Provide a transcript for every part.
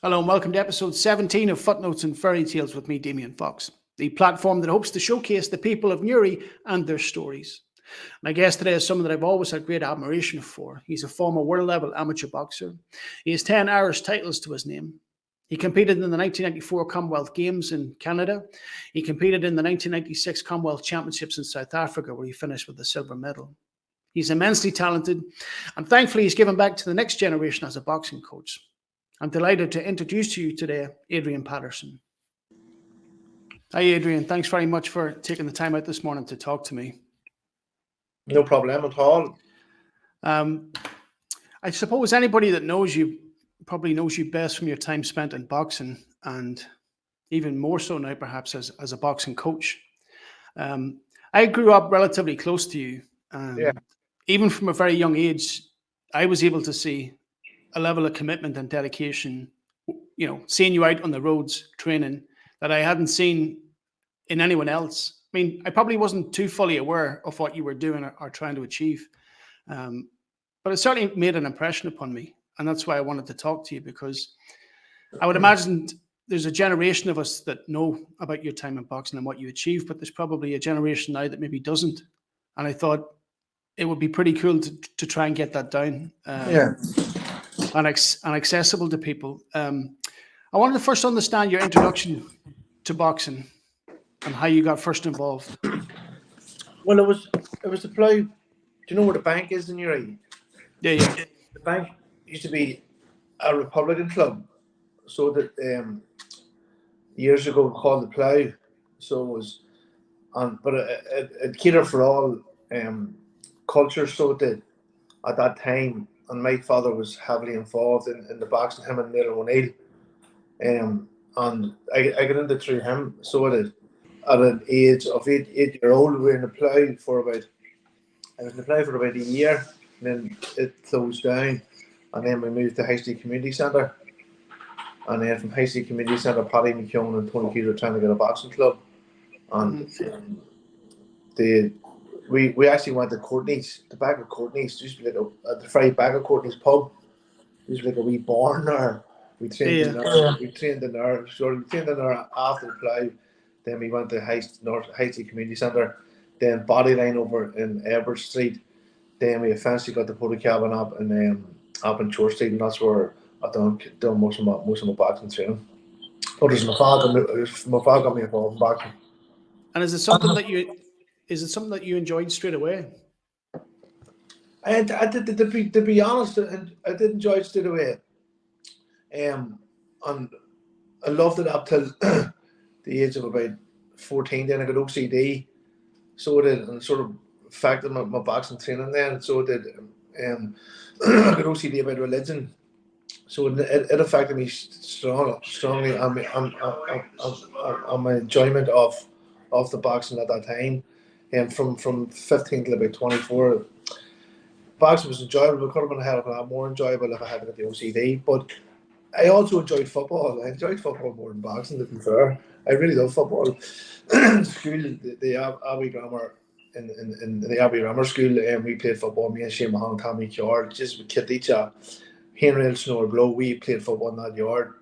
Hello and welcome to episode 17 of Footnotes and Fairytales with me, Damien Fox, the platform that hopes to showcase the people of Newry and their stories. My guest today is someone that I've always had great admiration for. He's a former world-level amateur boxer. He has 10 Irish titles to his name. He competed in the 1994 Commonwealth Games in Canada. He competed in the 1996 Commonwealth Championships in South Africa, where he finished with a silver medal. He's immensely talented, and thankfully he's given back to the next generation as a boxing coach. I'm delighted to introduce to you today Adrian Patterson. Hi, Adrian. Thanks very much for taking the time out this morning to talk to me. No problem at all. I suppose anybody that knows you probably knows you best from your time spent in boxing, and even more so now perhaps as a boxing coach. I grew up relatively close to you. Even from a very young age, I was able to see a level of commitment and dedication, seeing you out on the roads training that I hadn't seen in anyone else. I mean, I probably wasn't too fully aware of what you were doing or trying to achieve. But it certainly made an impression upon me. And that's why I wanted to talk to you, because I would imagine there's a generation of us that know about your time in boxing and what you achieved, but there's probably a generation now that maybe doesn't. And I thought it would be pretty cool to try and get that down. And accessible to people. I wanted to first understand your introduction to boxing and how you got first involved. Well, it was the plough. Do you know where the bank is in Newry? Yeah. The bank used to be a Republican club, so that years ago called the Plough. So it was, but it catered for all cultures. So it did at that time. And my father was heavily involved in the boxing, him and Neil O'Neill. And I got into through him. So at an age of 8-year-old, we were in the Plough for about a year. And then it closed down. And then we moved to High Street Community Centre. And then from High Street Community Centre, Paddy McKeown and Tony Keys were trying to get a boxing club. And we actually went to Courtney's, the back of Courtney's. Used to be like at the very back of Courtney's pub. Used to be like a wee barn there. We trained in there. We trained in there. So we trained in there after the Plough. Then we went to High Street Community Centre. Then Bodyline over in Edward Street. Then we eventually got the Porta Cabin up in Church Street, and that's where I done most of my boxing training. But it was my father got me involved in boxing. And is it something that you enjoyed straight away? I did, to be honest, I did enjoy it straight away. And I loved it up till the age of about 14. Then I got OCD, so it did, and sort of affected my boxing training then. So it did. I got OCD about religion, so it affected me strongly on my enjoyment of the boxing at that time. And from 15 till about 24, boxing was enjoyable. It could have been a lot more enjoyable if I hadn't got the OCD. But I also enjoyed football. I enjoyed football more than boxing, to be fair. I really love football. School, the Abbey Grammar, in the Abbey Grammar School, we played football. Me and Shane Mahon, Tommy Card, just with Kid Echa, Henry and Snow Blow. We played football in that yard.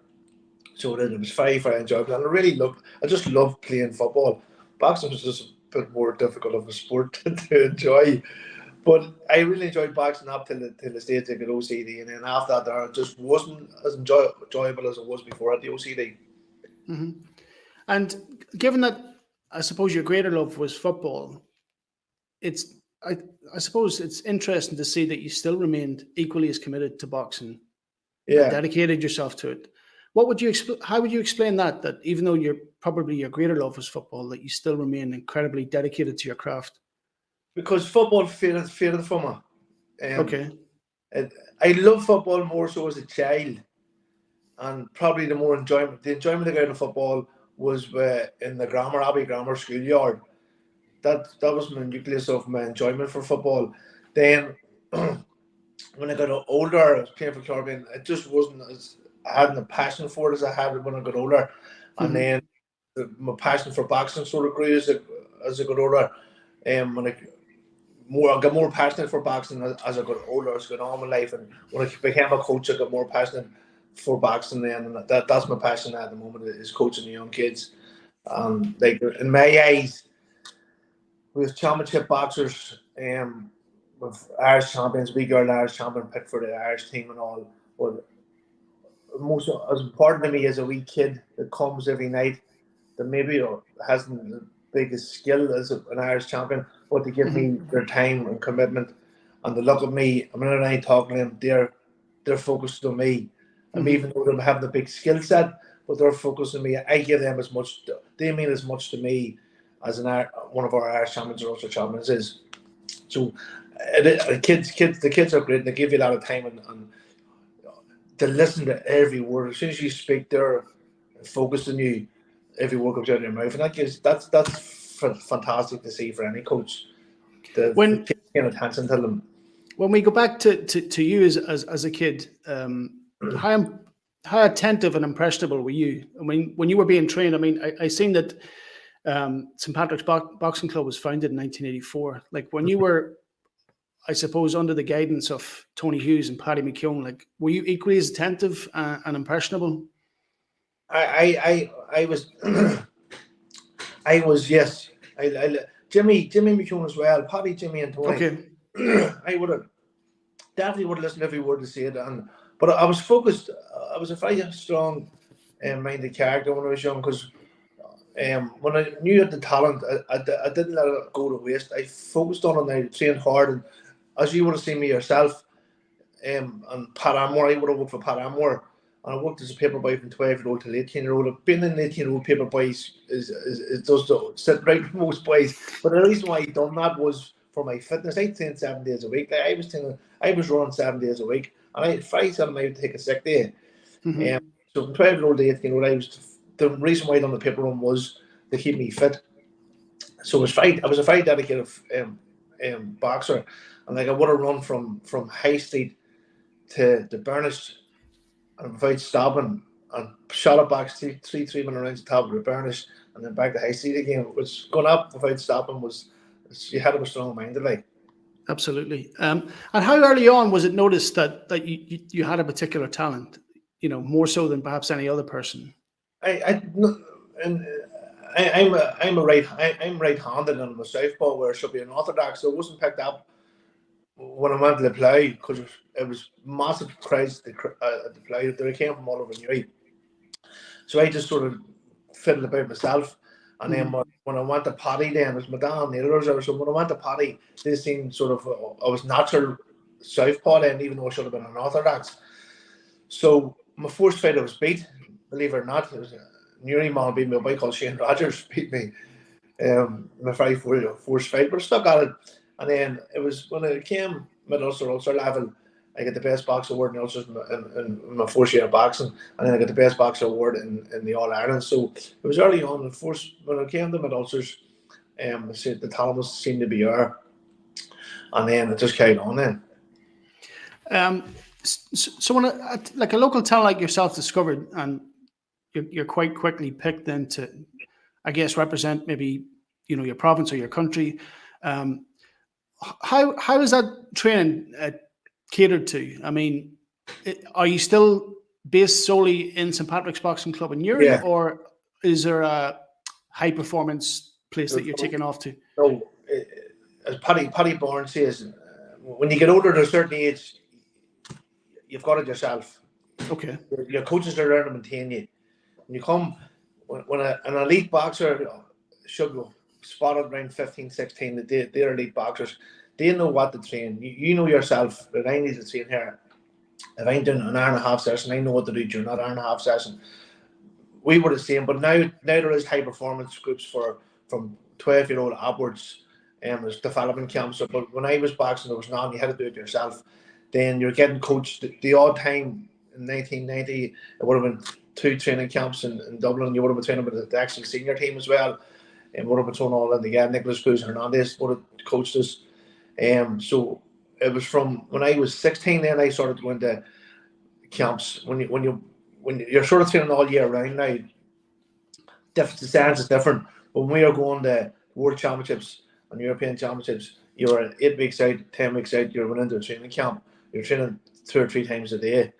So it was very, very enjoyable. And I just loved playing football. Boxing was just a bit more difficult of a sport to enjoy. But I really enjoyed boxing up till the stage I got OCD. And then after that, it just wasn't as enjoyable as it was before at the OCD. Mm-hmm. And given that, I suppose your greater love was football, I suppose it's interesting to see that you still remained equally as committed to boxing. Yeah. And dedicated yourself to it. How would you explain that even though your greater love was football, that you still remain incredibly dedicated to your craft? Because football faded for me. Okay. I love football more so as a child, and probably the enjoyment I got in football was in the Abbey Grammar schoolyard. That was my nucleus of my enjoyment for football. Then when I got older, I was playing for Caribbean. It just wasn't as I hadn't a passion for it as I had when I got older. And then my passion for boxing sort of grew as I got older. When I got more passionate for boxing as I got older, as I got on my life, and when I became a coach, I got more passionate for boxing then, and that's my passion at the moment, is coaching the young kids. Like in my eyes, with championship boxers, with Irish champions, we got an Irish champion picked for the Irish team and all. But most as important to me as a wee kid that comes every night, that maybe hasn't the biggest skill as an Irish champion, but to give me their time and commitment, and they look at me. I mean, when I talking to them, they're focused on me. And even though they have the big skill set, but they're focused on me. I give them as much. They mean as much to me as one of our Irish champions or Ulster champions is. So, the kids are great. They give you a lot of time and to listen to every word. As soon as you speak, they're focused on you. Every word comes out of your mouth, and that's fantastic to see for any coach. The paying attention to them. When we go back to you as a kid, how attentive and impressionable were you? I mean, when you were being trained, I mean, I seen that St. Patrick's Boxing Club was founded in 1984. Like when you were, I suppose, under the guidance of Tony Hughes and Paddy McKeown, like were you equally as attentive and impressionable? I was I was, yes. Jimmy McKeown as well, Paddy, Jimmy and Tony. Okay. I definitely would have listened to every word to say it, but I was focused. I was a very strong minded character when I was young, because when I knew the talent, I didn't let it go to waste. I focused on it and I trained hard, and as you would have seen me yourself, and Pat Amore, I would have worked for Pat Amore, and I worked as a paper boy from 12-year-old to 18-year-old. Being an 18-year-old paper boy is just sit right with most boys. But the reason why I done that was for my fitness. I trained 7 days a week. I was running 7 days a week, and Friday said I would take a sick day. So from 12-year-old to 18-year-old, the reason why I done the paper run was to keep me fit. So I was a very dedicated boxer, and like I would have run from High Street to Burnish, and without stopping, and shot it back 3 minute rounds to top of the Burnish, and then back to High Street again. Which going up without stopping you had to be strong minded, like. Absolutely. And how early on was it noticed that you had a particular talent? You know, more so than perhaps any other person. I'm right-handed, and I'm a southpaw, where it should be an orthodox. So it wasn't picked up when I went to the play, because it was massive crowds at the play. They came from all over Newry. So I just sort of fiddled about myself. And then when I went to Paddy, then it was my dad and the others. So when I went to Paddy, they seemed sort of, I was natural southpaw then, even though I should have been an orthodox. So my first fight I was beat, believe it or not. It was a Newry man beat me, a boy called Shane Rogers beat me. My very first fight, but I stuck at it. And then it was when I came mid-Ulster level, I got the best boxer award in Ulster in my first year of boxing, and then I got the best boxer award in the All Ireland. So it was early on. When I came to mid-Ulsters, the talent seemed to be there, and then it just carried on then. So when like a local talent like yourself discovered, and you're quite quickly picked then to, I guess, represent maybe your province or your country. How is that training catered to? I mean, are you still based solely in St. Patrick's Boxing Club in Newry, or is there a high performance place that you're taking off to? No, as Paddy Bourne says, when you get older to a certain age, you've got it yourself. Okay. Your coaches are there to maintain you. When you come, when an elite boxer should go spotted around 15, 16, they're elite boxers. They know what to train. You know yourself that I need to train here. If I'm doing an hour and a half session, I know what to do during that hour and a half session. We were the same, but now there is high performance groups from 12-year-old upwards. There's development camps. But when I was boxing, there was none. You had to do it yourself. Then you're getting coached. The odd time in 1990, it would have been 2 training camps in Dublin. You would have been training with the actual senior team as well. And would have been thrown all in together. Nicholas Cruz Hernandez would have coached us. So it was from when I was 16. Then I started going to camps. When you're sort of training all year round now, the stance is different. When we are going to World Championships and European Championships, you're 8 weeks out, 10 weeks out. You're going into a training camp. You're training 2 or 3 times a day.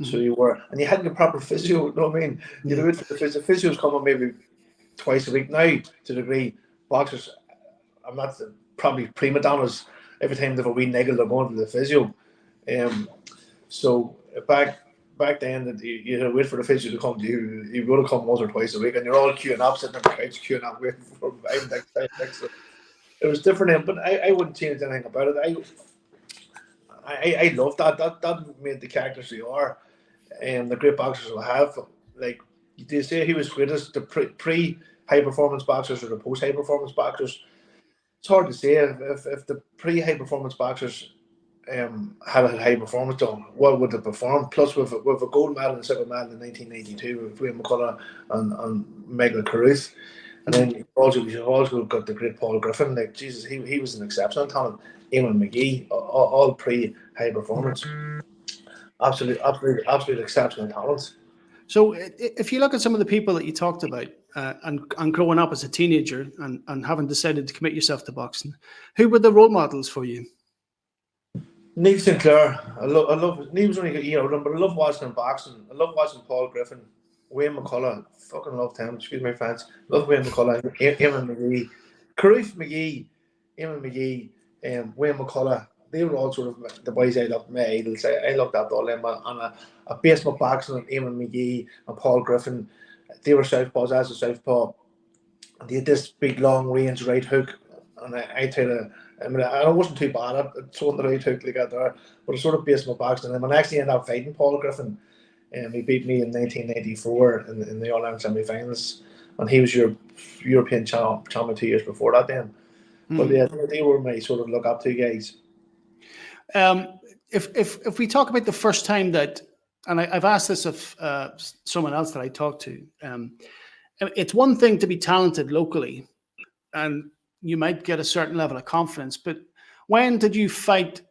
So you were, and you hadn't got proper physio. You know what I mean? You'd wait for the physio. Physio's coming maybe twice a week now. To the degree boxers, I'm not probably prima donnas. Every time they have a wee niggle, they're going to the physio. So back then, that you had to wait for the physio to come to you. You would have come once or twice a week, and you're all queuing up, sitting on the couch, queuing up, waiting for time next. So it was different then, but I wouldn't change anything about it. I love that. That made the characters they are, and the great boxers will have. Like, they say he was greatest, the pre high performance boxers or the post high performance boxers. It's hard to say if the pre high performance boxers had a high performance done, what would they perform? Plus, with a gold medal and silver medal in 1992 with Wayne McCullough and Michael Carruth. And then you've also got the great Paul Griffin. Like, Jesus, he was an exceptional talent. Eamon McGee, all pre high performance. Absolute exceptional talents. So if you look at some of the people that you talked about and growing up as a teenager and having decided to commit yourself to boxing, who were the role models for you? Neil Sinclair. I love Neil was only a year older, but I love watching him boxing. I love watching Paul Griffin, Wayne McCullough. Fucking loved him. Excuse my fans. Love Wayne McCullough, Eamon McGee, Carruth McGee, Eamon McGee, Wayne McCullough. They were all sort of the boys I loved, my idols. I loved that all them. And I based my boxing on Eamon McGee and Paul Griffin. They were southpaws, as a southpaw. They had this big long range right hook, and I tried to. I mean, I wasn't too bad at throwing the right hook like that there, but I sort of based my boxing on him. And I actually ended up fighting Paul Griffin, and he beat me in 1994 in the All-Ireland semi-finals, and he was your European champion 2 years before that then. But yeah, they were my sort of look up to guys. If we talk about the first time that, and I've asked this of someone else that I talked to, it's one thing to be talented locally, and you might get a certain level of confidence, but when did you fight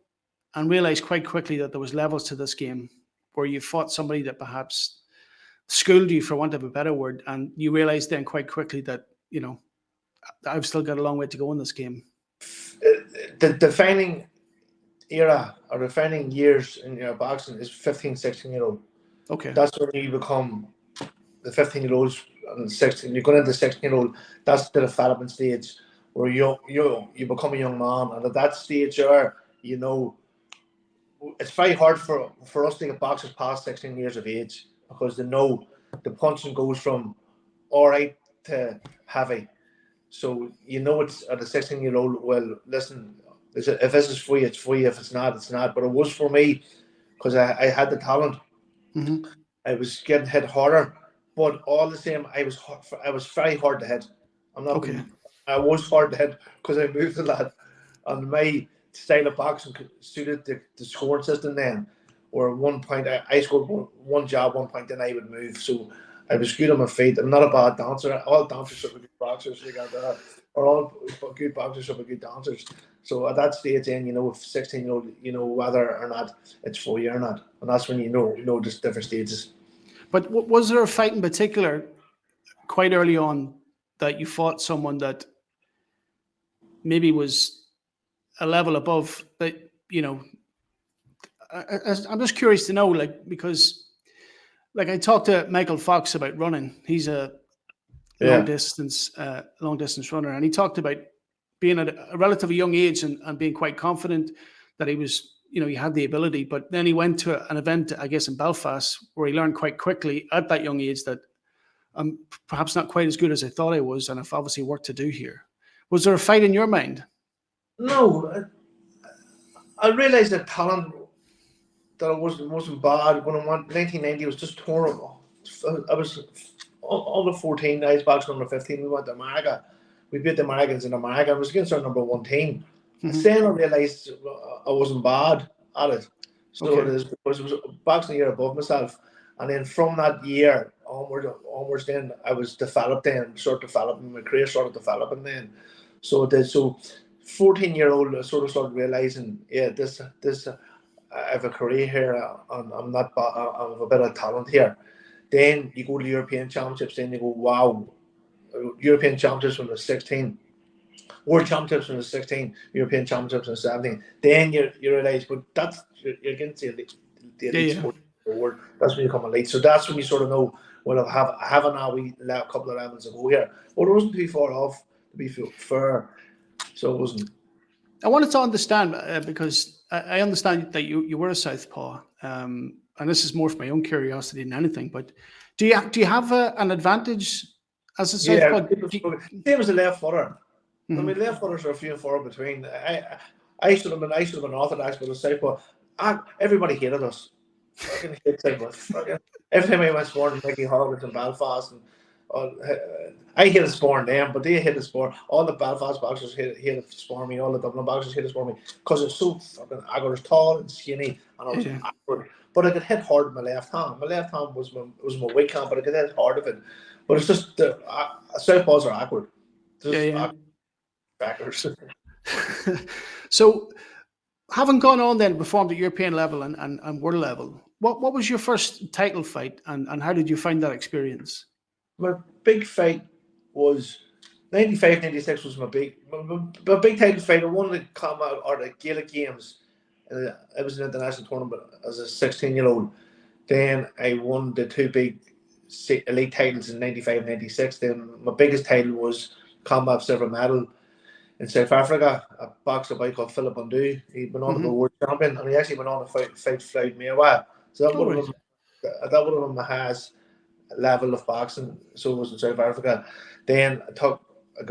and realize quite quickly that there was levels to this game where you fought somebody that perhaps schooled you, for want of a better word, and you realized then quite quickly that, you know, I've still got a long way to go in this game? The defining era or defining years in your boxing is 15, 16-year-old. Okay. That's when you become the 15-year-olds and 16. You're going into the 16-year-old. That's the development stage where you become a young man, and at that stage, you know, it's very hard for us to get boxers past 16 years of age because they know the punching goes from all right to heavy. So you know it's at a 16-year-old. Well, listen, if this is free, it's free. If it's not, it's not. But it was for me because I had the talent. Mm-hmm. I was getting hit harder, but all the same, I was very hard to hit. I'm not. Okay. I was hard to hit because I moved a lot, and my style of boxing suited the scoring system then. Where at one point I scored one jab, 1 point, then I would move. So I was good on my feet. I'm not a bad dancer. All dancers are good boxers. Like that, or all good boxers are good dancers. So at that stage, then, you know, if 16-year-old, you know whether or not it's for you or not, and that's when you know just different stages. But was there a fight in particular quite early on that you fought someone that maybe was a level above that, you know, I'm just curious to know, like, because like I talked to Michael Fox about running. He's a long distance runner, and he talked about being at a relatively young age and being quite confident that he was, you know, he had the ability. But then he went to an event, I guess, in Belfast, where he learned quite quickly at that young age that I'm perhaps not quite as good as I thought I was, and I've obviously work to do here. Was there a fight in your mind? No, I realised that talent, that it wasn't bad. When I went 1990, it was just horrible. I was under 14, I was boxing under 15. We went to America. We beat the Americans in America. I was against our number one team. Mm-hmm. Then I realised I wasn't bad at it. So Okay. it is because it was boxing a year above myself. And then from that year onwards then I was developed then, started developing, my career started developing then. So it did. So 14-year-old, I sort of started realising, yeah, this I have a career here, and I'm not bad, I have a bit of talent here. Then you go to the European Championships, then you go, wow, European Championships when I was 16, World Championships when I was 16, European Championships when I was 17. Then you realise, but you're against the elite sport. forward. That's when you become elite. So that's when you sort of know, well, I have a wee couple of levels to go here. But it wasn't too far off, to be fair. So it wasn't. I wanted to understand because I understand that you were a southpaw, and this is more for my own curiosity than anything. But do you have an advantage as a Yeah, southpaw? same as a left footer. I Mhm. mean, left footers are few and far between. I should have been orthodox, but a southpaw. Everybody hated us. Fucking hate southpaws. Fucking every time I went scoring, Mickey Horowitz in Belfast, and I hated scoring them, but they hated sport. All the Belfast boxers hated scoring me. All the Dublin boxers hated scoring me because it's so fucking. I was tall and skinny, and I was Yeah. awkward. But I could hit hard with my left hand. My left hand was my weak hand, but I could hit hard of it. But it's just southpaws are awkward. Just Yeah. backers. So, having gone on then, performed at European level and world level, what was your first title fight, and how did you find that experience? My big fight was 95, 96 was my big title fight. I won the combat or the Gaelic Games. It was an international tournament as a 16-year-old. Then I won the two big elite titles in 95, 96. Then my biggest title was combat silver medal in South Africa. A boxer boy called Philip Undu. He'd been on to be world champion, and he actually went on to fight Floyd Mayweather. So that All would right. have been my highest level of boxing. So it was in South Africa. Then I got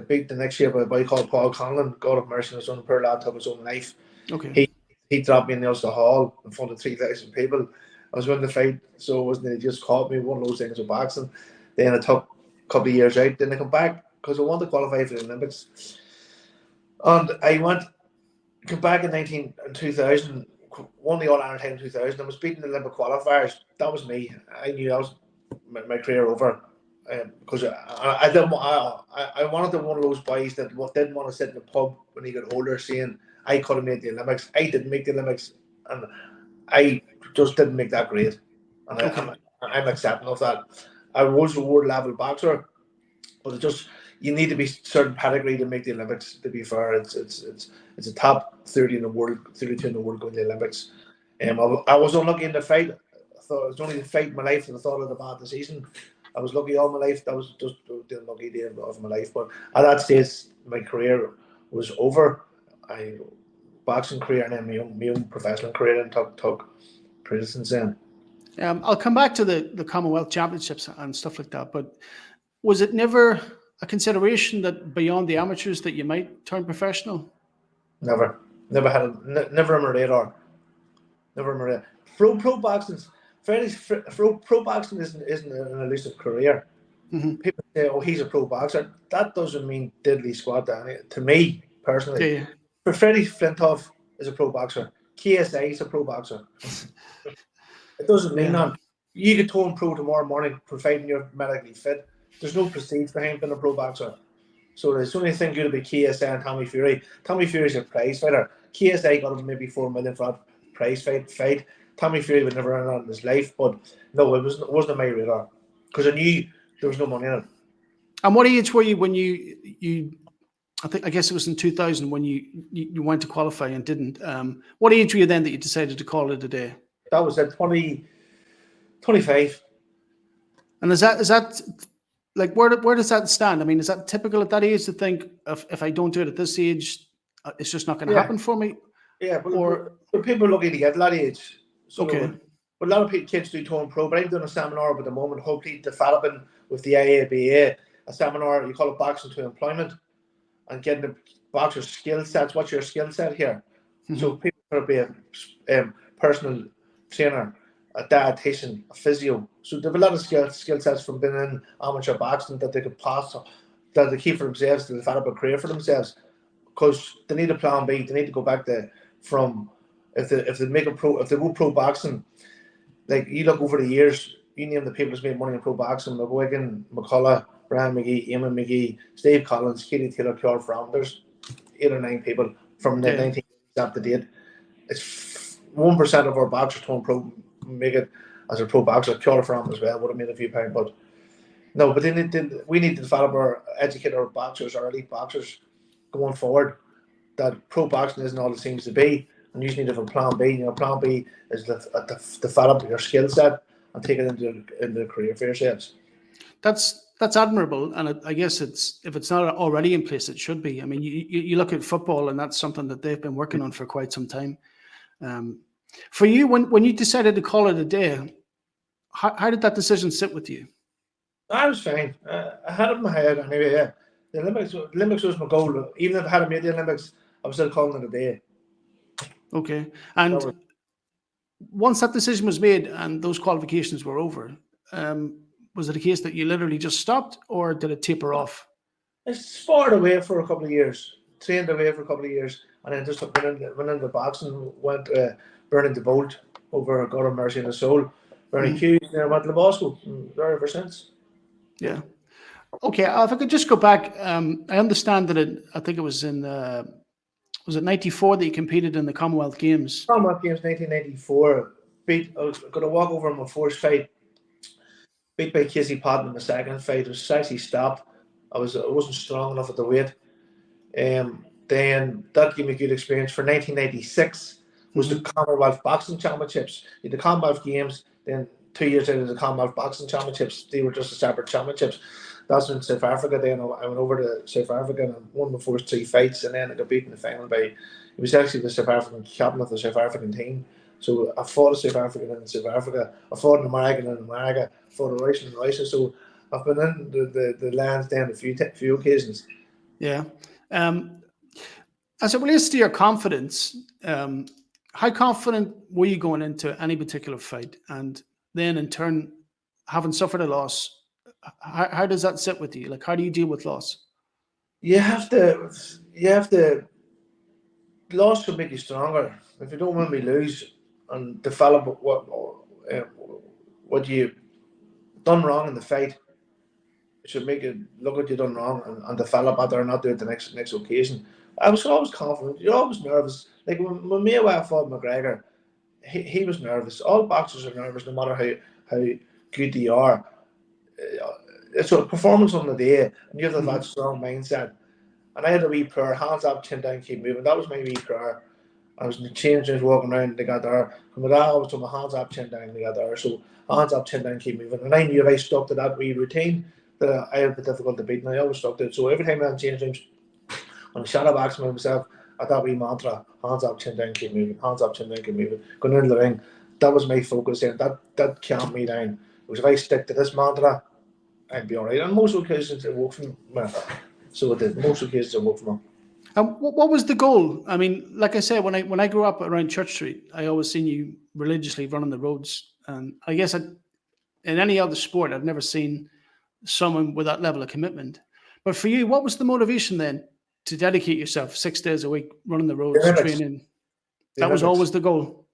beat the next year by a boy called Paul Conlon. God of mercy, his son, poor lad, took his own life. Okay. He dropped me in the Ulster Hall in front of 3,000 people. I was winning the fight, so it wasn't. He just caught me. One of those things with boxing. Then I took a couple of years out. Then I come back because I wanted to qualify for the Olympics. And I come back in 2000, won the All Ireland title in 2000. I was beating the Olympic qualifiers. That was me. I knew I was my career over because I wanted to be one of those boys that didn't want to sit in the pub when he got older saying I could have made the Olympics. I didn't make the Olympics, and I just didn't make that grade. And Okay. I'm accepting of that. I was a world level boxer, but it just you need to be certain pedigree to make the Olympics. To be fair, it's a top 30 in the world, 32 in the world going to the Olympics. I was unlucky in the fight. I thought it was only the fight in my life, and I thought it was a bad decision. I was lucky all my life. That was just the unlucky day of my life. But at that stage, my career was over. I boxing career and then my own professional career and took precedence then. I'll come back to the Commonwealth Championships and stuff like that, but was it never a consideration that beyond the amateurs that you might turn professional? Never never on my radar. Never on my radar. Pro boxing's pro boxing isn't an elusive career. Mm-hmm. People say, "Oh, he's a pro boxer." That doesn't mean diddly squat. To me personally, Yeah. but Freddie Flintoff is a pro boxer. KSI is a pro boxer. It doesn't mean Yeah. that. You could turn pro tomorrow morning, providing you're medically fit. There's no prestige behind being a pro boxer. So the only thing good to be KSI and Tommy Fury. Tommy Fury's a prize fighter. KSI got him maybe 4 million for that prize fight. Tommy Fury would never earn that in his life, but no, it wasn't on my radar because I knew there was no money in it. And what age were you when you? I guess it was in 2000 when you went to qualify and didn't. What age were you then that you decided to call it a day? That was at 25. And is that like where does that stand? I mean, is that typical at that age to think if I don't do it at this age, it's just not going to happen for me? Yeah, Or but people are lucky to get to that age. So okay. But a lot of kids do turn pro. But I'm doing a seminar at the moment, hopefully developing with the IABA, a seminar, you call it Boxing to Employment, and getting the boxer's skill sets. What's your skill set here? Mm-hmm. So people could be a personal trainer, a dietitian, a physio. So they have a lot of skill sets from being in amateur boxing that they could pass, that they keep for themselves to develop a career for themselves. Because they need a plan B. They need to go back there from if they make a pro, if they go pro boxing. Like you look over the years, you name the people that's made money in pro boxing: McGuigan, McCullough, Brian McGee, Eamon McGee, Steve Collins, Katie Taylor, Cure Fromm. There's 8 or 9 people from the 1980s up to date. It's 1% of our boxers turn pro make it as a pro boxer. Cure Fromm as well would have made a few pounds, but no. But we need to develop educate our boxers, our elite boxers, going forward. That pro boxing isn't all it seems to be, and you need to have a plan B. Plan B is to develop your skill set and take it into the career for yourselves. That's admirable, and I guess it's, if it's not already in place, it should be. I mean, you look at football, and that's something that they've been working on for quite some time. For you, when you decided to call it a day, how did that decision sit with you? I was fine. I had it in my head anyway. Yeah, the Olympics was my goal. Even if I hadn't made the Olympics, I was still calling it a day. Okay, and once that decision was made and those qualifications were over, was it a case that you literally just stopped, or did it taper off? I sparred away for a couple of years, trained away for a couple of years, and then just went into boxing, went burning the bolt over God of mercy and his soul, Bernie Hughes, and I went to the law school, and there ever since. Yeah. Okay, if I could just go back, I understand that I think it was in, was it 94 that you competed in the Commonwealth Games? Commonwealth Games 1994, I was going to walk over in my first fight, beat by Casey Patton in the second fight. It was actually stopped. I wasn't strong enough at the weight. Then that gave me a good experience. For 1996 was the Commonwealth Boxing Championships. The Commonwealth Games, then 2 years into the Commonwealth Boxing Championships, they were just a separate championships. That's in South Africa. Then I went over to South Africa and won my first 3 fights, and then I got beaten in the final by, it was actually the South African captain of the South African team. So I fought a South African in South Africa. I fought an American in America. I fought a Russian in Russia. So I've been in the lands then a few occasions. Yeah. As it relates to your confidence, how confident were you going into any particular fight? And then in turn, having suffered a loss, how does that sit with you? Like, how do you deal with loss? You have to, loss will make you stronger. If you don't want to lose and develop what you done wrong in the fight, it should make you look what you done wrong and develop it, or not do it the next occasion. I was always confident. You're always nervous. Like when Mayweather fought McGregor, he was nervous. All boxers are nervous, no matter how good they are. It's a performance on the day, and you have to have that strong mindset. And I had a wee prayer, hands up, chin down, keep moving. That was my wee prayer. I was in the change rooms walking around, they got there. From my dad, I was doing my hands up, chin down, they got there. So hands up, chin down, keep moving. And I knew if I stuck to that wee routine, that I would be difficult to beat, and I always stuck to it. So every time I had change rooms, when I shadow box myself, I that wee mantra, hands up, chin down, keep moving, hands up, chin down, keep moving. Going into the ring, that was my focus, and that calmed me down. Because if I stick to this mantra, I'd be all right. And most occasions it worked for me. So it did. Most occasions it worked for me. And what was the goal? I mean, like I said, when I grew up around Church Street, I always seen you religiously running the roads. And I guess in any other sport, I've never seen someone with that level of commitment. But for you, what was the motivation then to dedicate yourself 6 days a week running the roads, training? That was always the goal.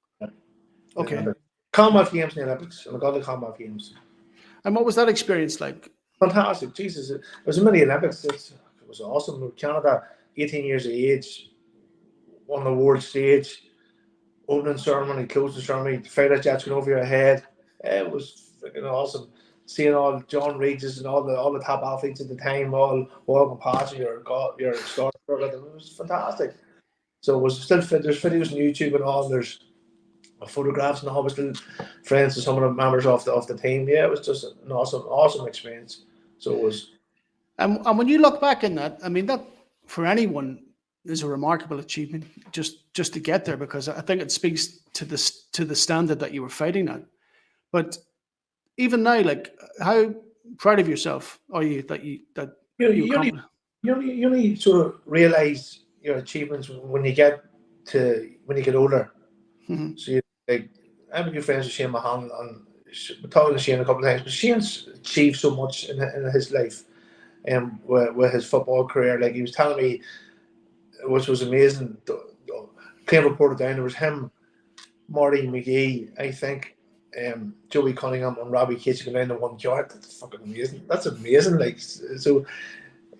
Okay. Commonwealth Games in the Olympics, and I got the Commonwealth Games. And what was that experience like? Fantastic, Jesus! It was a mini Olympics. It was awesome. Canada, 18 years of age, on the world stage, opening ceremony, closing ceremony, fighter jets going over your head. It was freaking awesome. Seeing all John Regis and all the top athletes at the time, all walking past your start. It was fantastic. So it was still fit. There's videos on YouTube and all. There's photographs and all. We're still friends with some of the members of the team. Yeah, it was just an awesome experience. So it was. And when you look back in that, I mean, that for anyone is a remarkable achievement just to get there, because I think it speaks to the standard that you were fighting at. But even now, like, how proud of yourself are you that you only sort of realize your achievements when you get older. Mm-hmm. So I'm a good friends with Shane Mahan, and we're talking to Shane a couple of times. But Shane's achieved so much in his life, with his football career. Like he was telling me, which was amazing. Playing reported down, there was him, Marty McGee, I think, Joey Cunningham and Robbie Keats going down the 1 yard. That's fucking amazing. That's amazing. Like, so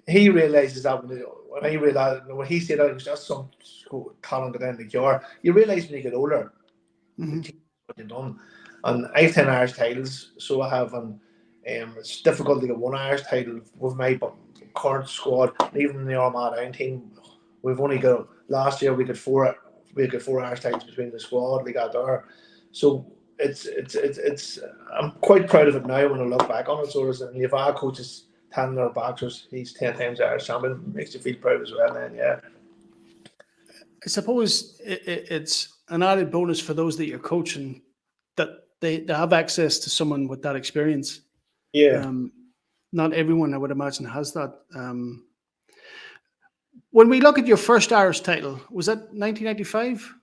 he realizes that when I realized, when he said that, it was just some talent down the yard. You realize when you get older, what you've done. And I have 10 Irish titles, so I have, and it's difficult to get 1 Irish title with my current squad. And even in the Armagh Down team, we've only got, last year we got four we got 4 hours time between the squad. We got there, so it's. I'm quite proud of it now when I look back on it. So and you've our coaches telling their boxers he's 10 times Irish champion, makes you feel proud as well. Then yeah. I suppose it's an added bonus for those that you're coaching that they have access to someone with that experience. Yeah. Not everyone, I would imagine, has that. When we look at your first Irish title, was that 1995?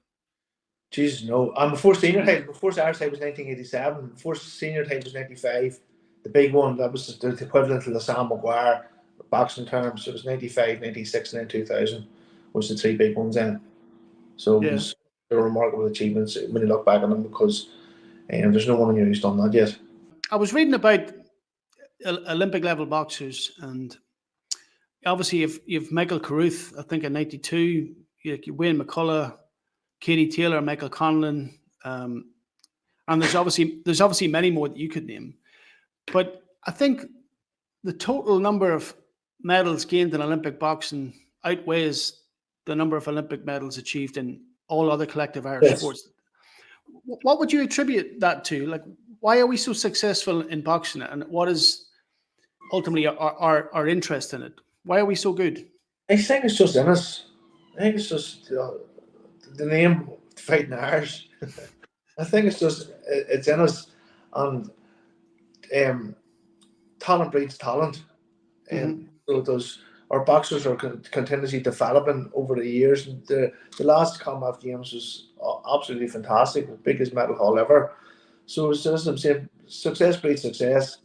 Jesus, no. Before senior title, before Irish title was 1987. Before senior title was 95. The big one, that was the equivalent to the Sam Maguire boxing terms. It was 95, 96, and then 2000 was the 3 big ones then. So it was a remarkable achievements when you look back on them, because there's no one in here who's done that yet. I was reading about Olympic level boxers, and obviously you've Michael Carruth, I think in 92, Wayne McCullough, Katie Taylor, Michael Conlon, and there's obviously many more that you could name. But I think the total number of medals gained in Olympic boxing outweighs the number of Olympic medals achieved in all other collective Irish sports. What would you attribute that to? Like, why are we so successful in boxing, and what is ultimately our interest in it? Why are we so good? I think it's just in us. I think it's just the name Fighting Irish. I think it's in us, and talent breeds talent. So those our boxers are continuously developing over the years. And the last Commonwealth Games was absolutely fantastic, the biggest medal haul ever. So it's just, I'm saying, success breeds success.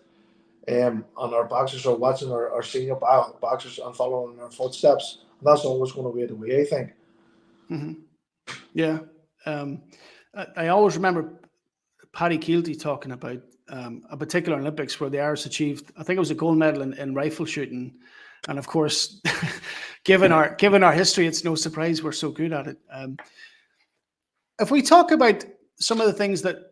And our boxers are watching our senior boxers and following in their footsteps. And that's always going to be the way, I think. Yeah. I always remember Paddy Keelty talking about a particular Olympics where the Irish achieved, I think it was a gold medal in rifle shooting. And of course, given our history, it's no surprise we're so good at it. If we talk about some of the things that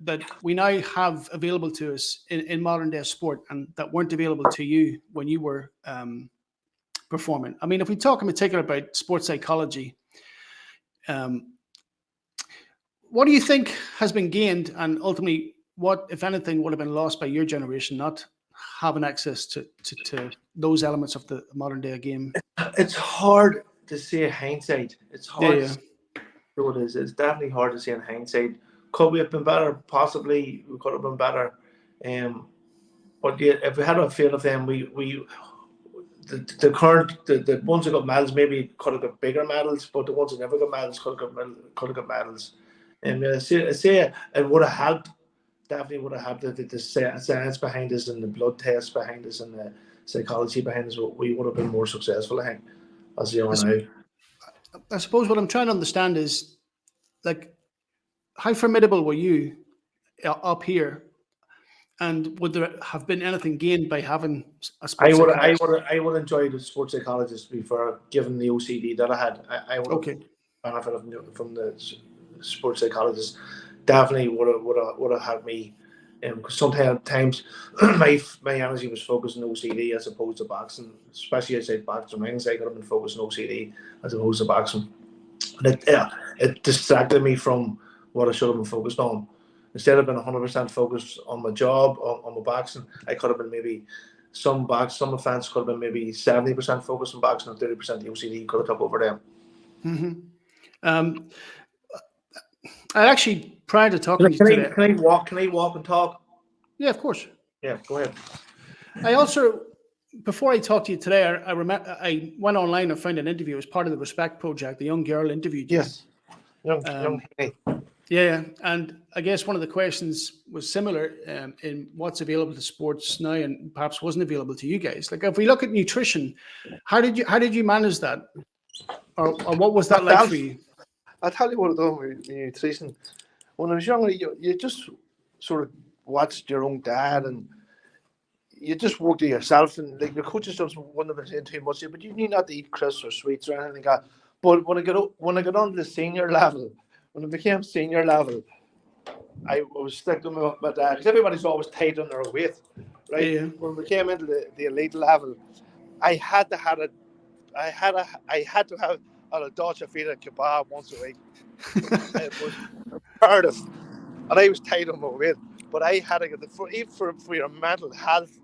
we now have available to us in modern day sport and that weren't available to you when you were performing. I mean, if we talk in particular about sports psychology, what do you think has been gained, and ultimately what, if anything, would have been lost by your generation not having access to those elements of the modern day game? It's hard to say in hindsight. It's hard. So it is. It's definitely hard to say in hindsight. Could we have been better? Possibly, we could have been better. But yeah, if we had a feel of them, the ones that got medals maybe could have got bigger medals, but the ones that never got medals could have got medals. And I say it would have helped. Definitely would have helped the science behind us and the blood tests behind us and the psychology behind us. We would have been more successful, I think, as you are now. I suppose what I'm trying to understand is, like, how formidable were you up here, and would there have been anything gained by having a sports psychologist? I would enjoy the sports psychologist before, given the OCD that I had. I would have benefited from the sports psychologist. Definitely would have helped me. Because sometimes my energy was focused on OCD as opposed to boxing, especially outside boxing rings. I could have been focused on OCD as opposed to boxing. And it distracted me from what I should have been focused on. Instead of being 100% focused on my job, on my boxing, I could have been maybe some offense could have been maybe 70% focused on boxing and 30% the OCD could have took over them. I actually, prior to talking to you today, can I walk and talk? Yeah, of course. Yeah, go ahead. I also, before I talked to you today, I remember I went online and found an interview as part of the Respect Project. The young girl interviewed you. Yes, young. Yeah, and I guess one of the questions was similar in what's available to sports now and perhaps wasn't available to you guys. Like, if we look at nutrition, how did you manage that, or what was that like for you? I'll tell you what I done with nutrition. When I was younger, you just sort of watched your own dad and you just worked it yourself. And like, your coaches wouldn't have been saying too much, but you need not to eat crisps or sweets or anything like that. But when I got on to the senior level, when I became senior level, I was sticking with my dad, because everybody's always tight on their weight, right? Yeah. When we came into the elite level, I had to have and a dolce feta kebab once a week. It was imperative, and I was tight on my weight. But I had to get even for your mental health,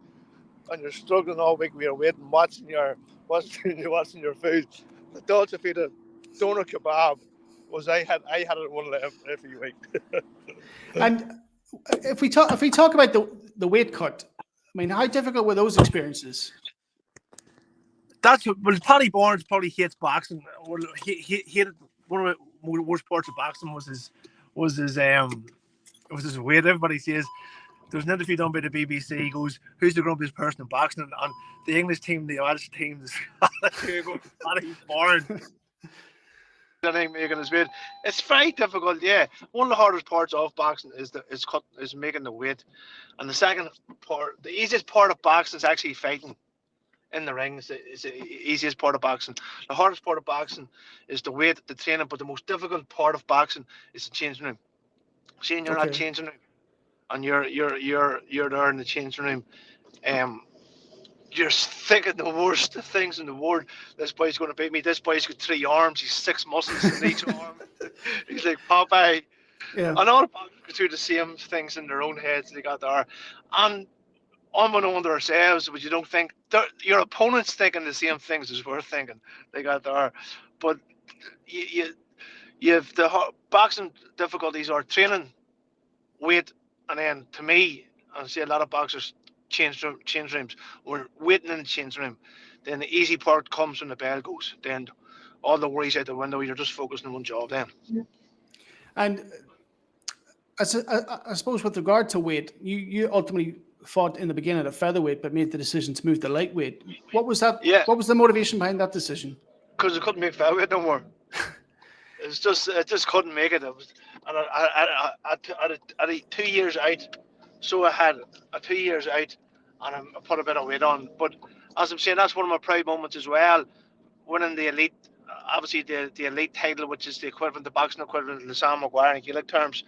and you're struggling all week with your weight and watching your food. The dolce feta doner kebab was I had it one every week. And if we talk about the weight cut, I mean, how difficult were those experiences? That's what, well, Paddy Barnes probably hates boxing. Or he hated one of the worst parts of boxing was his weight. Everybody says there was an interview done by the BBC. He goes, "Who's the grumpiest person in boxing?" And the English team, the Irish team, the Scottish team goes, Paddy Barnes. Making his weight. It's very difficult. Yeah, one of the hardest parts of boxing is making the weight, and the second part, the easiest part of boxing is actually fighting in the ring. Is the easiest part of boxing. The hardest part of boxing is the weight, the training, but the most difficult part of boxing is the changing room. Seeing you're not Okay. changing room, and you're there in the changing room, um, you're thinking the worst things in the world. This boy's going to beat me. This boy's got 3 arms. He's 6 muscles in each arm. He's like Popeye. Yeah. And all the boxers go through the same things in their own heads they got there. And unbeknown to ourselves, but you don't think your opponent's thinking the same things as we're thinking. They got there, but you have the boxing difficulties are training, weight, and then to me, I see a lot of boxers change rooms or waiting in the change room. Then the easy part comes when the bell goes. Then all the worries out the window. You're just focused on one job. Then. And I suppose with regard to weight, you ultimately fought in the beginning at featherweight, but made the decision to move to lightweight. What was that? Yeah. What was the motivation behind that decision? Because I couldn't make featherweight no more. It just couldn't make it. It was, and I had 2 years out, so I had 2 years out, and I put a bit of weight on. But as I'm saying, that's one of my proud moments as well. Winning the elite, obviously the elite title, which is the equivalent, the boxing equivalent of the Sam Maguire in Gaelic terms,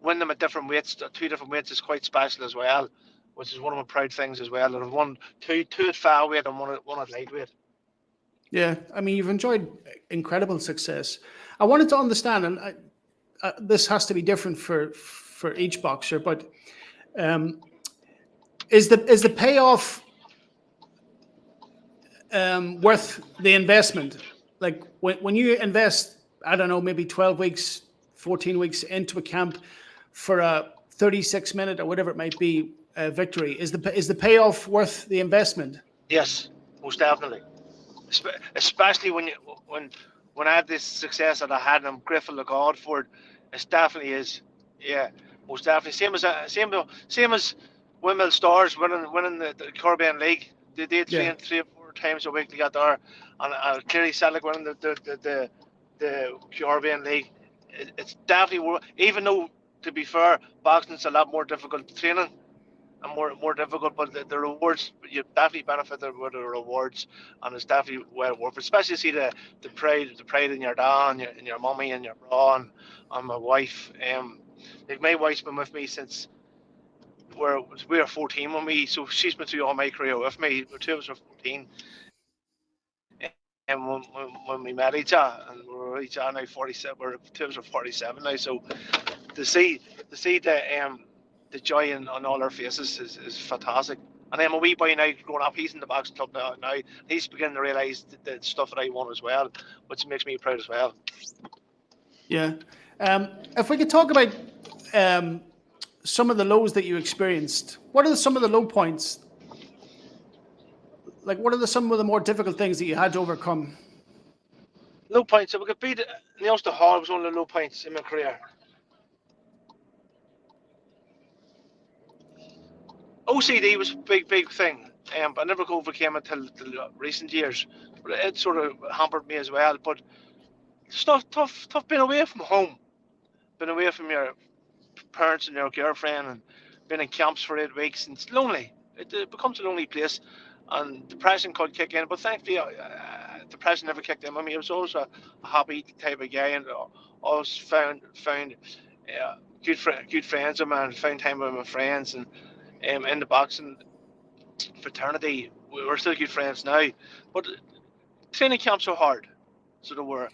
win them at different weights, 2 different weights is quite special as well, which is one of my proud things as well. And I've won two at featherweight and one at lightweight. Yeah, I mean, you've enjoyed incredible success. I wanted to understand, and this has to be different for each boxer, but is the payoff worth the investment? Like when you invest, I don't know, maybe 12 weeks, 14 weeks into a camp for a 36-minute or whatever it might be victory, is the payoff worth the investment? Yes, most definitely. Especially when I had this success that I had, and I'm grateful to God for it. It definitely is. Yeah, most definitely. Same as Windmill Stars winning the Caribbean League. They train Yeah. 3 or 4 times a week. They got there, and clearly Celtic winning the Caribbean League. It's definitely, even though, to be fair, boxing's a lot more difficult training and more difficult, but the rewards, you definitely benefited with the rewards, and it's definitely well worth it. Especially see the pride in your dad and your mummy and your bra and my wife. Like my wife's been with me since we were 14 so she's been through all my career with me. The 2 of us were 14, and when we met each other, and we're each other now 47. We're 2 of us are 47 now, so to see the joy on all our faces is fantastic. And then my wee boy now growing up, he's in the boxing club now. He's beginning to realise the stuff that I want as well, which makes me proud as well. Yeah. If we could talk about some of the lows that you experienced, what are some of the low points? Like, what are some of the more difficult things that you had to overcome? Low points. If we could beat the Ulster Hall was one of the low points in my career. OCD was a big thing, but I never overcame it till recent years. But it sort of hampered me as well. But it's tough being away from home, being away from your parents and your girlfriend, and being in camps for 8 weeks. And it's lonely. It becomes a lonely place, and depression could kick in. But thankfully, depression never kicked in. I mean, I was always a happy type of guy, and always found good friends of mine, found time with my friends, and in the boxing fraternity, we're still good friends now. But training camps are hard. So there were,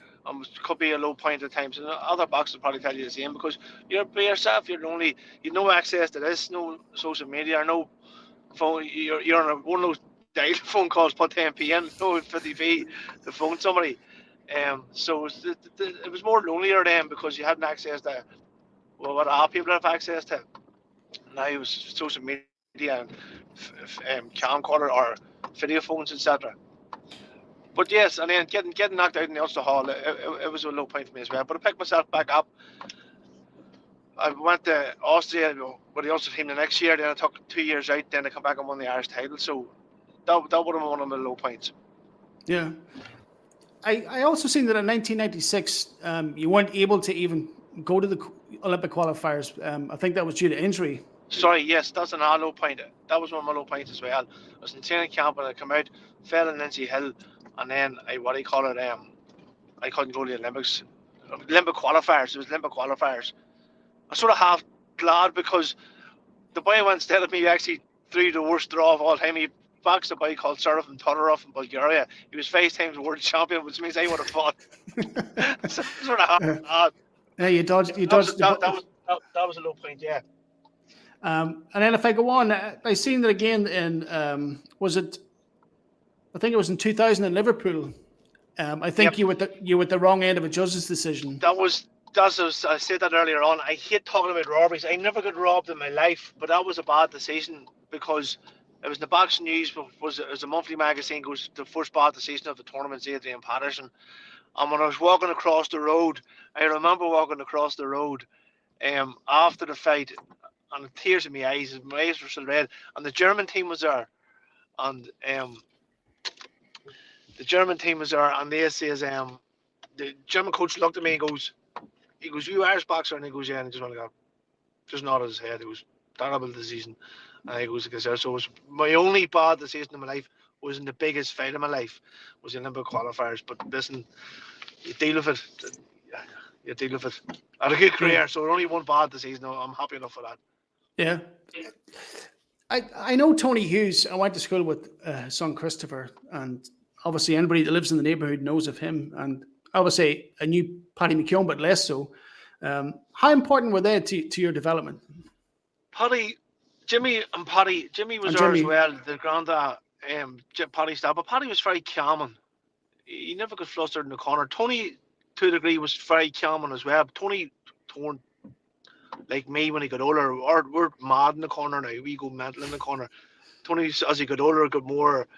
could be a low point at times, and other boxers will probably tell you the same, because you're by yourself. You've no access to this, no social media, no phone. You're on one of those dial phone calls, put 10p in, no 50p to phone somebody. So it was more lonelier then, because you hadn't access to what our people have access to. Now it was social media and camcorder or video phones, etc. But yes, and then getting knocked out in the Ulster Hall, it was a low point for me as well. But I picked myself back up. I went to Austria with the Ulster team the next year. Then I took 2 years out. Then I come back and won the Irish title. So that would have been one of my low points. Yeah. I also seen that in 1996, you weren't able to even go to the Olympic qualifiers. I think that was due to injury. Sorry, yes, that's another low point. That was one of my low points as well. I was in training camp and I come out, fell in Lindsay Hill, and then I couldn't go to the Olympics. Olympic qualifiers. It was Olympic qualifiers. I sort of half glad, because the boy went instead of me actually threw the worst draw of all time. He boxed a boy called Serafim Todorov in Bulgaria. He was 5 times world champion, which means I would have fought. So sort of half glad. Yeah, you dodged. That was a low point, yeah. And then if I go on, I seen that again in I think it was in 2000 in Liverpool. I think you were at the wrong end of a judge's decision. I said that earlier on. I hate talking about robberies. I never got robbed in my life, but that was a bad decision, because it was in the Boxing News. It was a monthly magazine. Goes the first bad decision of the tournament's Adrian Patterson. And when I was walking across the road, I remember walking across the road after the fight, and the tears in my eyes were still red. And the German team was there, and they says the German coach looked at me and goes, "You Irish boxer?" And he goes, "Yeah." And he just went like, just nodded his head. It was terrible decision. And he goes, so it was my only bad decision in my life. Was in the biggest fight of my life, was the Olympic qualifiers. But listen, you deal with it. You deal with it. I had a good career, so only one bad decision. I'm happy enough for that. Yeah. I know Tony Hughes. I went to school with his son Christopher, and obviously anybody that lives in the neighbourhood knows of him. And obviously I knew Paddy McKeown, but less so. How important were they to your development? Jimmy was there as well. The granddad, Paddy's dad, but Paddy was very calming. He never got flustered in the corner. Tony, to a degree, was very calming as well. But Tony turned like me when he got older. We're mad in the corner now. We go mental in the corner. Tony, as he got older, got more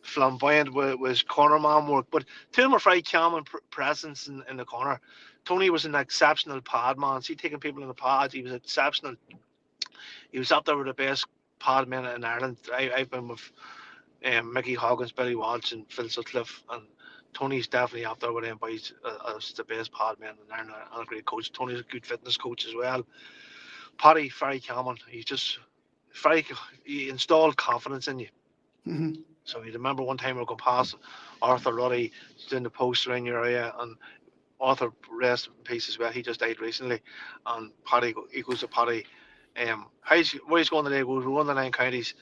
flamboyant with his corner man work. But two of them were very calming presence in the corner. Tony was an exceptional pad man. See, taking people in the pads, he was exceptional. He was up there with the best pad men in Ireland. I've been with Mickey Hoggins, Billy Walsh, and Phil Sutcliffe, and Tony's definitely up there with them boys as the best pad men in Ireland, and a great coach. Tony's a good fitness coach as well. Paddy, very calming. He installed confidence in you. Mm-hmm. So you remember one time we were going past Arthur Ruddy doing the poster in your area, and Arthur, rest in peace as well, he just died recently. And Paddy, he goes to Paddy, where he's going today? He goes, we won the 9 counties.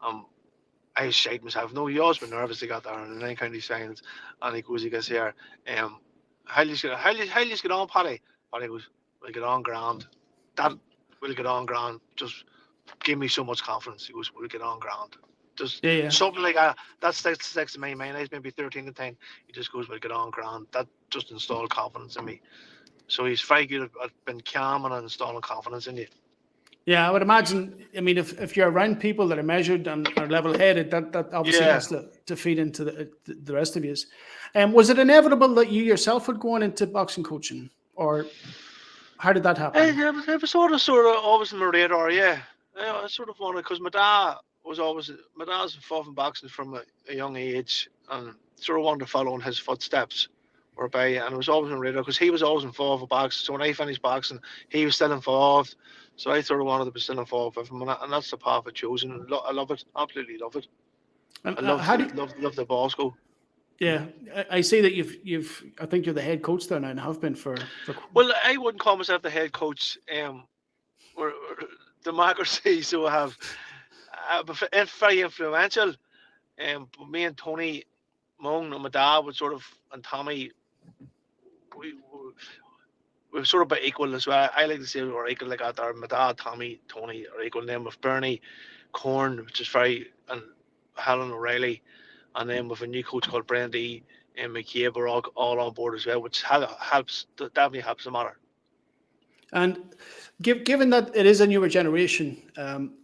I was shite myself. No, he always been nervous to get there in the 9 county signs. And he goes here, how do you get on, Paddy? Paddy goes, we'll get on grand. That will get on grand. Just give me so much confidence. He goes, we'll get on grand. Just something like that. That sticks in my mind. I was maybe 13 at the time. He just goes, we'll get on grand. That just installed confidence in me. So he's very good at being calm and installing confidence in you. Yeah, I would imagine. I mean, if you're around people that are measured and are level-headed, that obviously has to feed into the rest of you. Was it inevitable that you yourself would go on into boxing coaching, or how did that happen? It was sort of always on my radar. Yeah, I sort of wanted, because my dad was involved in boxing from a young age, and sort of wanted to follow in his footsteps. And it was always on radar because he was always involved with boxing. So when I finished boxing, he was still involved. So I sort of wanted to be still involved with him, and that's the path I've chosen. I love it, absolutely love it. And I love the ball school. Yeah, I see that you've. I think you're the head coach there now, and have been for. Well, I wouldn't call myself the head coach. We're democracy, so I have very influential. But me and Tony Mung and my dad would sort of, and Tommy, we were sort of about equal as well. I like to say we were equal like that. My dad, Tommy, Tony are equal. And then with Bernie, Corn, which is very, and Helen O'Reilly, and then with a new coach called Brandy and McCabe are all on board as well, which definitely helps the matter. And given that it is a newer generation,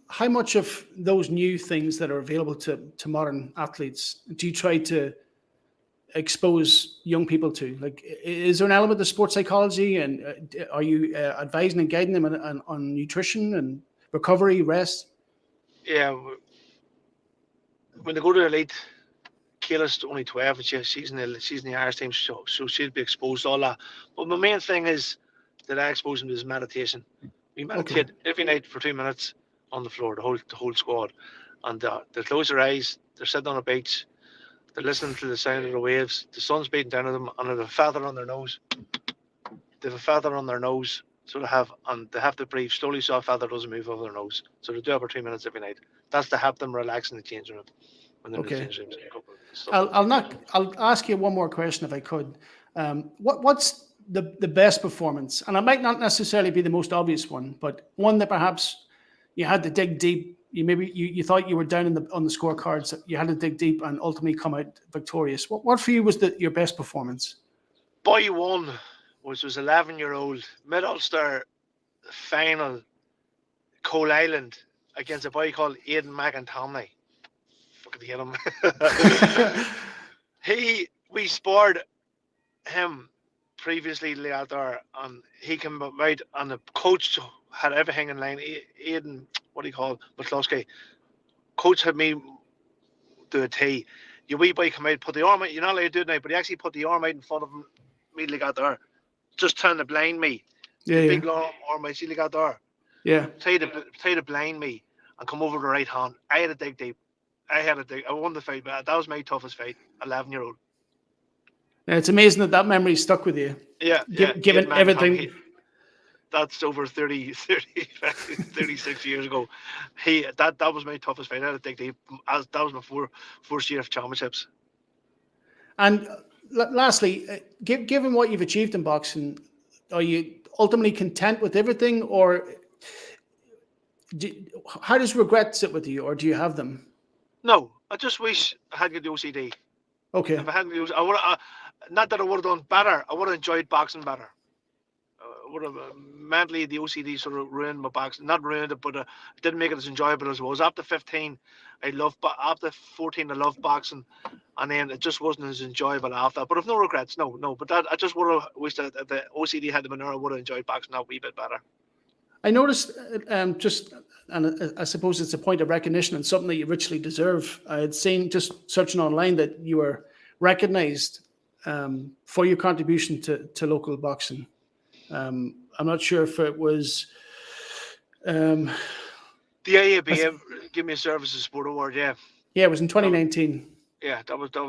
how much of those new things that are available to modern athletes do you try to expose young people to? Like, is there an element of sports psychology, and are you advising and guiding them on nutrition and recovery, rest? Yeah, when they go to elite, Kayla's only 12, and she's in the Irish team, so she'll be exposed to all that. But my main thing is that I expose them to is meditation. We meditate every night for 2 minutes on the floor, the whole squad, and they close their eyes. They're sitting on a beach. They're listening to the sound of the waves. The sun's beating down on them, and they have a feather on their nose. They have a feather on their nose, so they have to breathe slowly so a feather doesn't move over their nose. So they do it for 2 minutes every night. That's to help them relax in the changing room when they're in the changing room. I'll ask you one more question if I could. What's the best performance? And it might not necessarily be the most obvious one, but one that perhaps you had to dig deep. You thought you were down on the scorecards. You had to dig deep and ultimately come out victorious. What for you was your best performance? Boy won, which was 11-year-old Mid-Ulster final, Coal Island, against a boy called Aidan McIntomney. Fucking hate him. We sparred him previously out there, and he came out, and the coach had everything in line. Aidan, McCluskey. Coach had me do a tee. Your wee boy come out, put the arm out. You're not allowed to do it now, but he actually put the arm out in front of him, immediately got there, just trying to blind me. Big long arm out, see, got there. Yeah. Try to blind me and come over the right hand. I had to dig deep. I won the fight, but that was my toughest fight, 11-year-old. Yeah, it's amazing that memory stuck with you. Yeah. Given everything. That's over 36 years ago. That was my toughest fight. I had to dig deep. That was my first year of championships. And lastly, given what you've achieved in boxing, are you ultimately content with everything, or how does regret sit with you, or do you have them? No, I just wish I had got the OCD. Okay. If I hadn't used, not that I would have done better. I would have enjoyed boxing better. Would have mentally, the OCD sort of ruined my boxing. Not ruined it, but didn't make it as enjoyable as it was. After 15, after 14, I loved boxing, and then it just wasn't as enjoyable after that. But I've no regrets, no. But I just would have wished that the OCD had been there. I would have enjoyed boxing that wee bit better. I noticed, and I suppose it's a point of recognition and something that you richly deserve. I had seen, just searching online, that you were recognised for your contribution to local boxing. I'm not sure if it was the AAB give me a Service of Sport Award. Yeah, it was in 2019. Yeah, that was my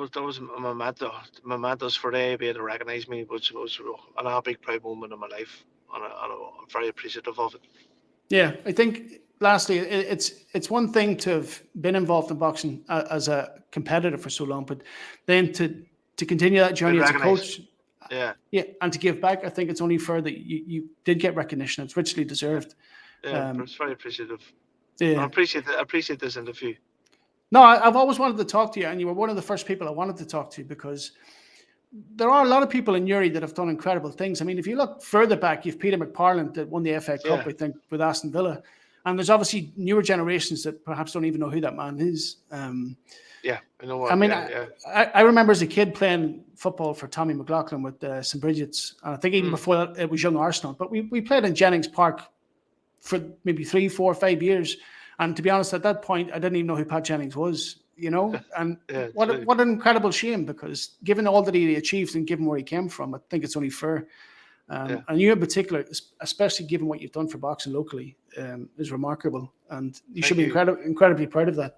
mentos for the AAB to recognise me, which was a big proud moment in my life, and I'm very appreciative of it. Yeah, I think lastly, it's one thing to have been involved in boxing as a competitor for so long, but then to continue that journey as a coach. Yeah, and to give back, I think it's only fair that you did get recognition. It's richly deserved. Yeah, I'm very appreciative. Yeah, I appreciate this interview. No, I've always wanted to talk to you, and you were one of the first people I wanted to talk to, because there are a lot of people in Newry that have done incredible things. I mean, if you look further back, you've Peter McParland that won the FA Cup, I think, with Aston Villa, and there's obviously newer generations that perhaps don't even know who that man is. Yeah, I know what. I mean, I remember as a kid playing football for Tommy McLaughlin with St. Bridget's. And I think even before that, it was Young Arsenal. But we played in Jennings Park for maybe 3, 4, 5 years. And to be honest, at that point, I didn't even know who Pat Jennings was, you know? And what an incredible shame, because given all that he achieved and given where he came from, I think it's only fair. And you in particular, especially given what you've done for boxing locally, is remarkable. And you should be incredibly proud of that.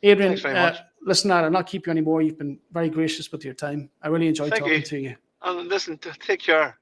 Adrian, thanks very much. Listen, I'll not keep you anymore. You've been very gracious with your time. I really enjoyed talking to you. And listen, take care.